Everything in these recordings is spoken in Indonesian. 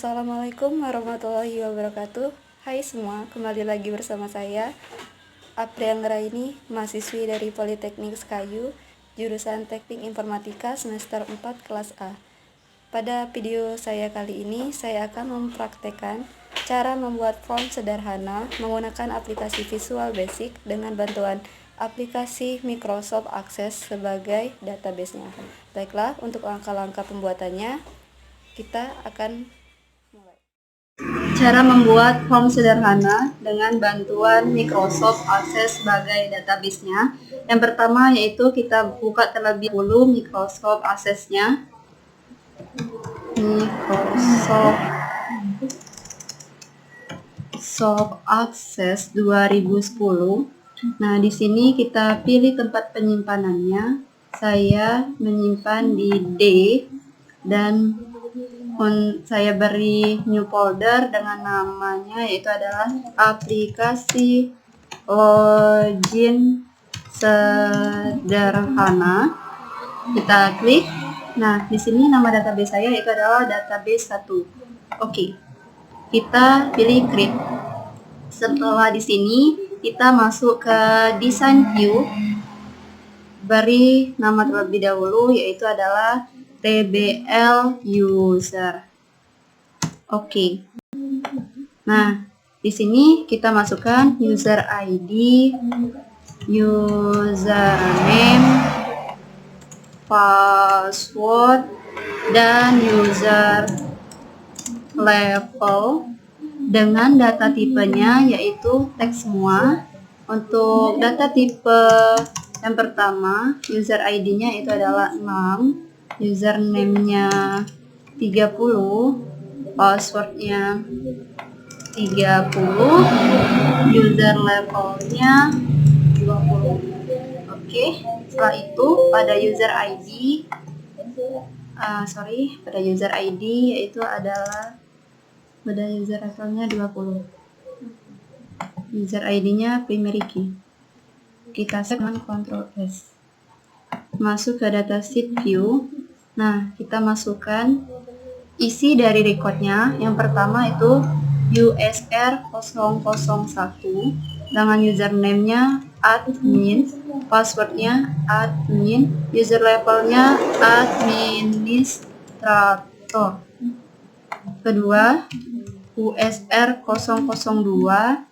Assalamualaikum warahmatullahi wabarakatuh. Hai semua, kembali lagi bersama saya Aprianggraini, mahasiswi dari Politeknik Sekayu, jurusan Teknik Informatika semester 4 kelas A. Pada video saya kali ini, saya akan mempraktekkan cara membuat form sederhana menggunakan aplikasi Visual Basic dengan bantuan aplikasi Microsoft Access sebagai database-nya. Baiklah, untuk langkah-langkah pembuatannya, kita akan mulai. Cara membuat form sederhana dengan bantuan Microsoft Access sebagai database-nya. Yang pertama yaitu kita buka terlebih dahulu Microsoft Access-nya. Microsoft Access 2010. Nah, di sini kita pilih tempat penyimpanannya. Saya menyimpan di D dan saya beri new folder dengan namanya yaitu adalah aplikasi login sederhana. Kita klik. Nah, di sini nama database saya yaitu adalah database 1. Oke. Kita pilih create. Setelah di sini kita masuk ke design view. Beri nama terlebih dahulu yaitu adalah TBL user. Oke. Nah, di sini kita masukkan user ID, username, password, dan user level dengan data tipenya yaitu teks semua. Untuk data tipe yang pertama, user ID-nya itu adalah 6, username-nya 30, password-nya 30, user level-nya 20. Oke, setelah itu pada user ID yaitu adalah pada user levelnya 20. User ID-nya primary key. Kita save dengan Ctrl S. Masuk ke data sheet view. Nah, kita masukkan isi dari recordnya. Yang pertama itu USR 001 dengan username-nya admin, passwordnya admin, user levelnya administrator. Kedua, USR 002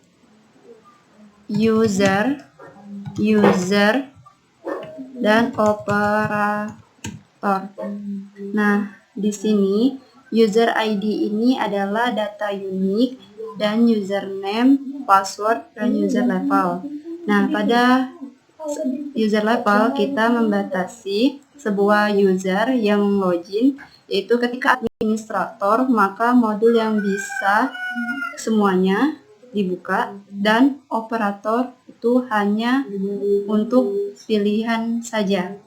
user dan operator. Nah, di sini user ID ini adalah data unik dan username, password, dan user level. Nah, pada user level kita membatasi sebuah user yang login, yaitu ketika administrator maka modul yang bisa semuanya dibuka dan operator itu hanya untuk pilihan saja.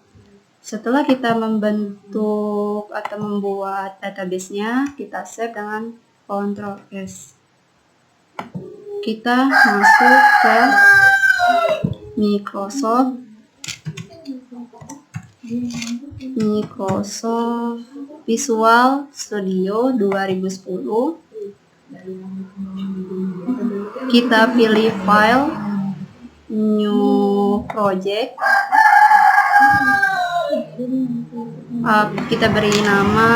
Setelah kita membentuk atau membuat database-nya, kita save dengan Ctrl S. Kita masuk ke Microsoft Visual Studio 2010. Kita pilih file, new project. Kita beri nama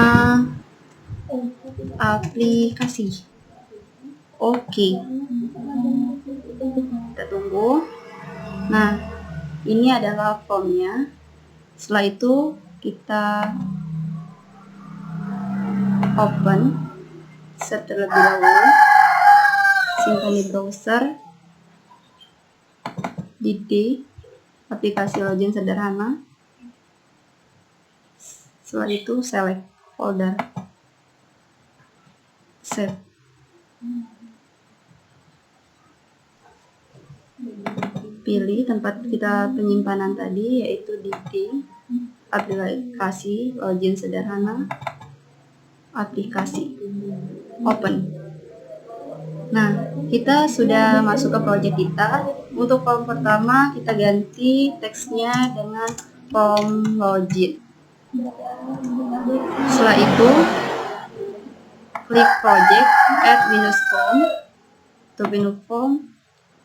aplikasi. Oke. Kita tunggu. Nah, ini adalah formnya. Setelah itu kita open terlebih dahulu, simpan di browser di D, aplikasi login sederhana. Setelah itu select folder, save. Pilih tempat kita penyimpanan tadi yaitu di D, aplikasi login sederhana, aplikasi, open. Nah, kita sudah masuk ke project kita. Untuk form pertama kita ganti teksnya dengan form login. Setelah itu klik project, add Windows Form. Untuk Windows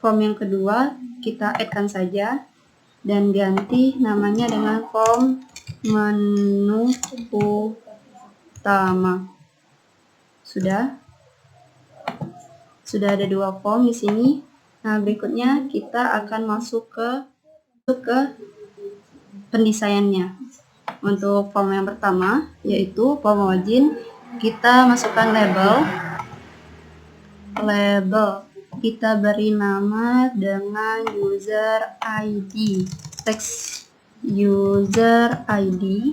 form yang kedua kita add-kan saja dan ganti namanya dengan form menu utama. Sudah ada 2 form di sini. Nah, berikutnya kita akan masuk ke pendesainannya. Untuk form yang pertama yaitu form login, kita masukkan label. Kita beri nama dengan user ID, teks user ID.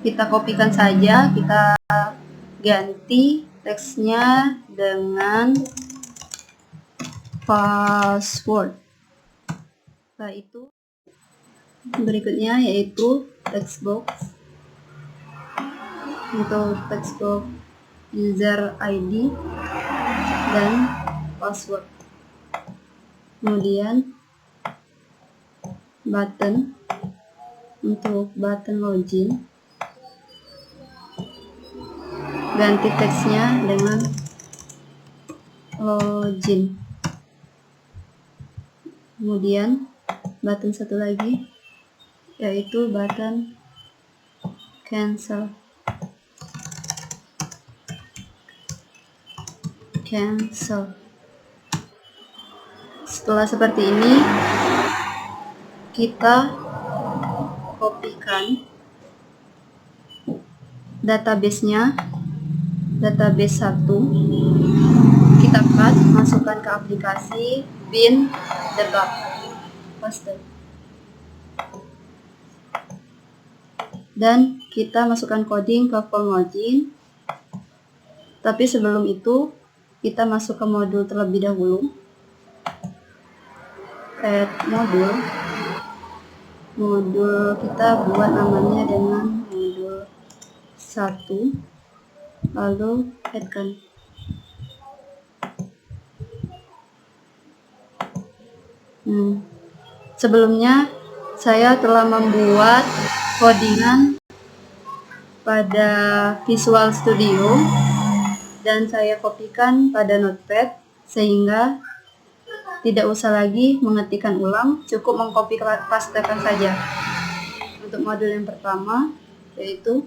Kita kopikan saja, kita ganti teksnya dengan password. Setelah itu berikutnya yaitu text box. Untuk text box user ID dan password. Kemudian button. Untuk button login, ganti teksnya dengan login. Kemudian button satu lagi yaitu button cancel. Setelah seperti ini, kita kopikan database-nya, database 1, kita cut, masukkan ke aplikasi bin debug, paste, dan kita masukkan coding ke form login. Tapi sebelum itu kita masuk ke modul terlebih dahulu. Add modul kita buat namanya dengan modul 1, lalu add-kan. Sebelumnya saya telah membuat codingan pada Visual Studio dan saya kopikan pada Notepad sehingga tidak usah lagi mengetikkan ulang, cukup mengcopy pastekan saja. Untuk modul yang pertama yaitu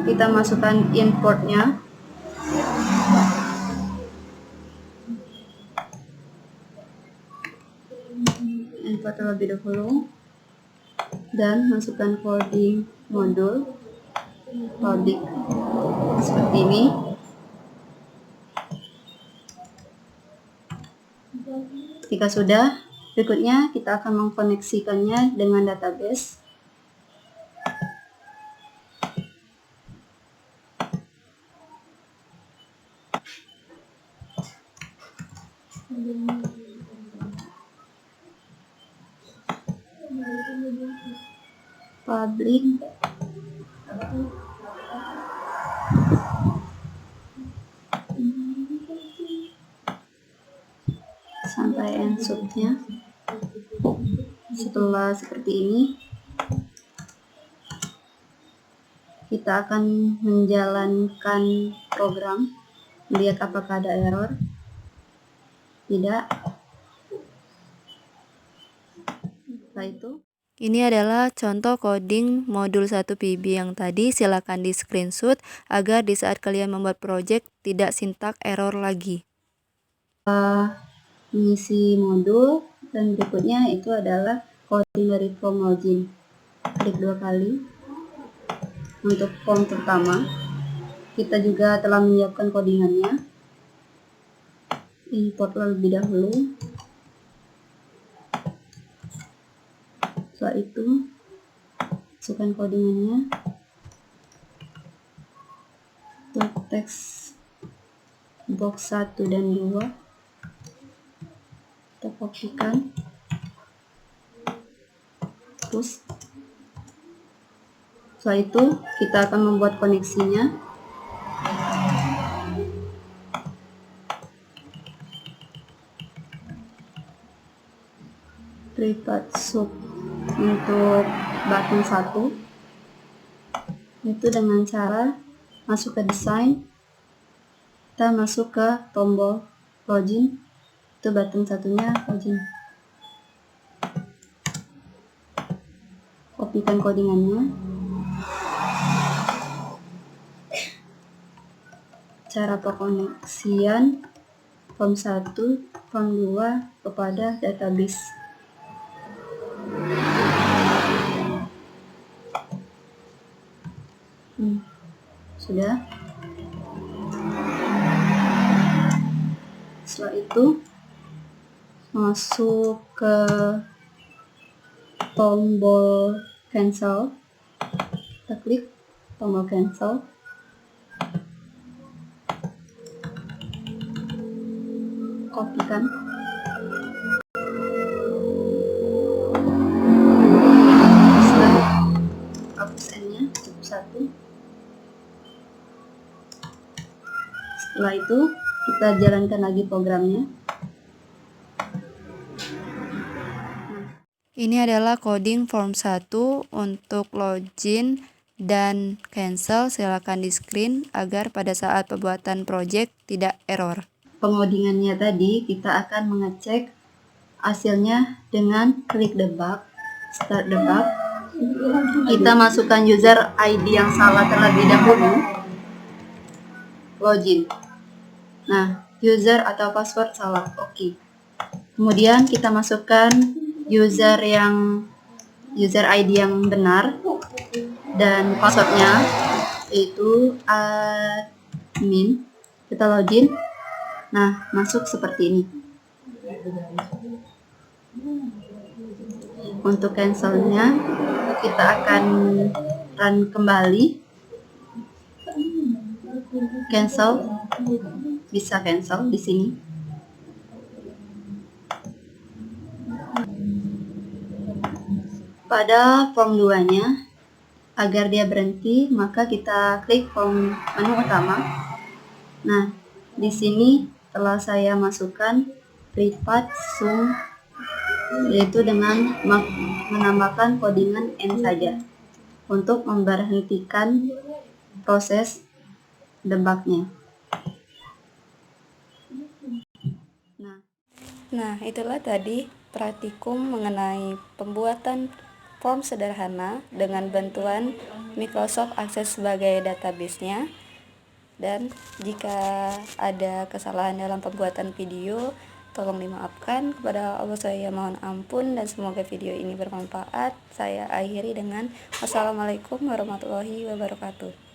kita masukkan importnya. Import terlebih dahulu dan masukkan coding modul public seperti ini. Ketika sudah, berikutnya kita akan mengkoneksikannya dengan database. Public sampai end-nya. Setelah seperti ini, kita akan menjalankan program, lihat apakah ada error. Tidak. Setelah itu, ini adalah contoh coding modul 1 PB yang tadi. Silakan di screenshot agar di saat kalian membuat project tidak sintak error lagi. Mengisi modul, dan berikutnya itu adalah coding dari form login. Klik 2 kali. Untuk form pertama, kita juga telah menyiapkan codingannya. Import terlebih dahulu. Setelah itu, masukkan codingannya. Untuk teks box 1 dan 2, kita kopikan, terus setelah itu kita akan membuat koneksinya. Private sub untuk button 1, Itu dengan cara masuk ke desain, kita masuk ke tombol login, itu button satunya login. Kopikan codingannya. Cara pengoneksian form 1, form 2 kepada database. Sudah. Setelah itu masuk ke tombol cancel, kita klik tombol cancel, kopikan, hapus N-nya, cukup 1. Setelah itu kita jalankan lagi programnya. Ini adalah coding form 1 untuk login dan cancel. Silakan di screen agar pada saat pembuatan project tidak error. Pengodingannya tadi kita akan mengecek hasilnya dengan klik debug, start debug. Kita masukkan user ID yang salah terlebih dahulu, login. Nah, user atau password salah, oke. Kemudian kita masukkan user ID yang benar dan passwordnya yaitu admin. Kita login. Nah, masuk seperti ini. Untuk cancelnya kita akan run kembali. Cancel, bisa cancel di sini. Pada form 2-nya, agar dia berhenti, maka kita klik form menu utama. Nah, di sini telah saya masukkan privat sum, yaitu dengan menambahkan codingan N saja untuk memberhentikan proses debugnya. Nah, itulah tadi praktikum mengenai pembuatan form sederhana dengan bantuan Microsoft Access sebagai database-nya. Dan jika ada kesalahan dalam pembuatan video, tolong dimaafkan. Kepada Allah saya mohon ampun, dan semoga video ini bermanfaat. Saya akhiri dengan wassalamualaikum warahmatullahi wabarakatuh.